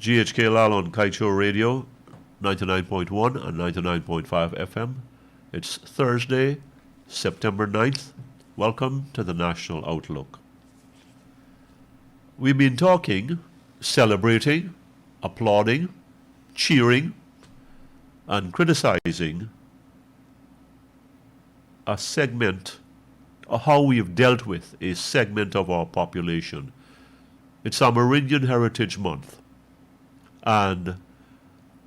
GHK Lal on Kaieteur Radio, 99.1 and 99.5 FM. It's Thursday, September 9th. Welcome to the National Outlook. We've been talking, celebrating, applauding, cheering, and criticizing a segment, or how we've dealt with a segment of our population. It's Amerindian Heritage Month. And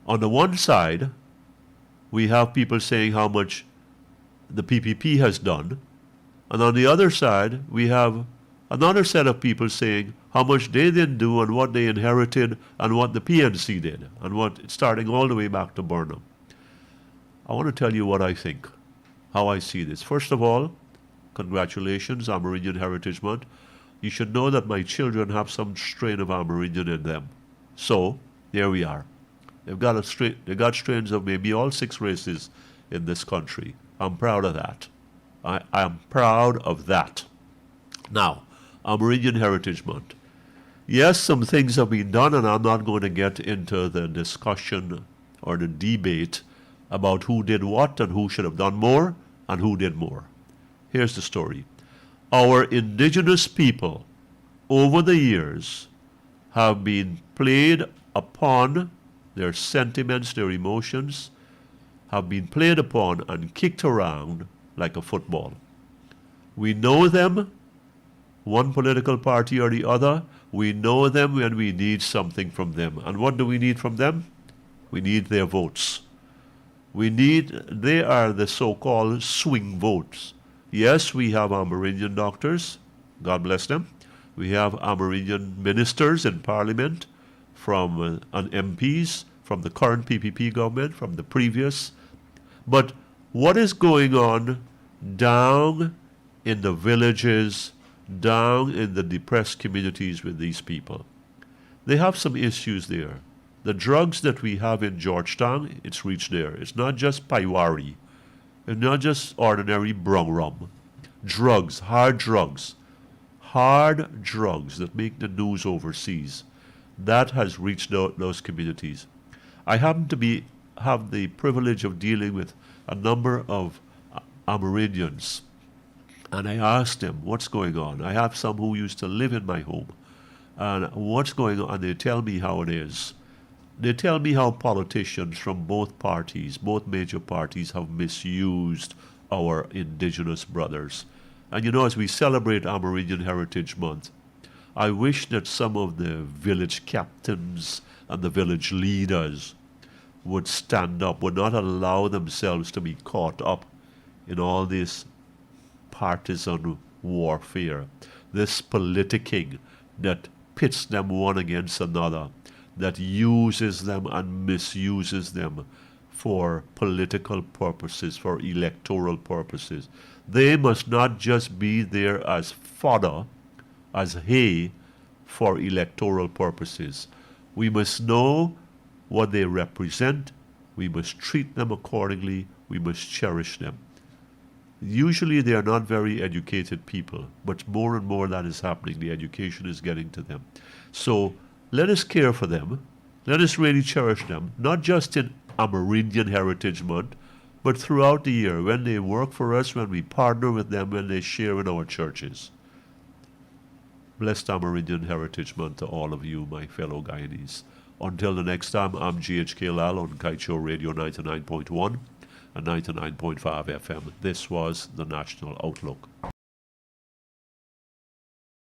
on the one side, we have people saying how much the PPP has done. And on the other side, we have another set of people saying how much they didn't do and what they inherited and what the PNC did, and what, starting all the way back to Burnham. I want to tell you what I think, how I see this. First of all, congratulations, Amerindian Heritage Month. You should know that my children have some strain of Amerindian in them. So, there we are. They've got strains of maybe all 6 races in this country. I'm proud of that. I am proud of that. Now, Amerindian Heritage Month. Yes, some things have been done, and I'm not going to get into the discussion or the debate about who did what and who should have done more and who did more. Here's the story. Our indigenous people, over the years, have been played upon, their sentiments, their emotions, have been played upon and kicked around like a football. We know them, one political party or the other. We know them when we need something from them. And what do we need from them? We need their votes. They are the so-called swing votes. Yes, we have Amerindian doctors, God bless them. We have Amerindian ministers in Parliament, from and MPs, from the current PPP government, from the previous. But what is going on down in the villages, down in the depressed communities with these people? They have some issues there. The drugs that we have in Georgetown, it's reached there. It's not just Paiwari. It's not just ordinary brown rum. Drugs, hard drugs that make the news overseas. That has reached those communities. I happen to have the privilege of dealing with a number of Amerindians, and I asked them what's going on. I have some who used to live in my home, and what's going on, and they tell me how it is. They tell me how politicians from both parties, both major parties, have misused our indigenous brothers. And you know, as we celebrate Amerindian Heritage Month, I wish that some of the village captains and the village leaders would stand up, would not allow themselves to be caught up in all this partisan warfare, this politicking that pits them one against another, that uses them and misuses them for political purposes, for electoral purposes. They must not just be there as fodder, as hay, for electoral purposes. We must know what they represent. We must treat them accordingly. We must cherish them. Usually they are not very educated people, but more and more that is happening. The education is getting to them. So let us care for them. Let us really cherish them, not just in Amerindian Heritage Month, but throughout the year, when they work for us, when we partner with them, when they share in our churches. Blessed Amerindian Heritage Month to all of you, my fellow Guyanese. Until the next time, I'm GHK Lal on Kaieteur Radio 99.1 and 99.5 FM. This was the National Outlook.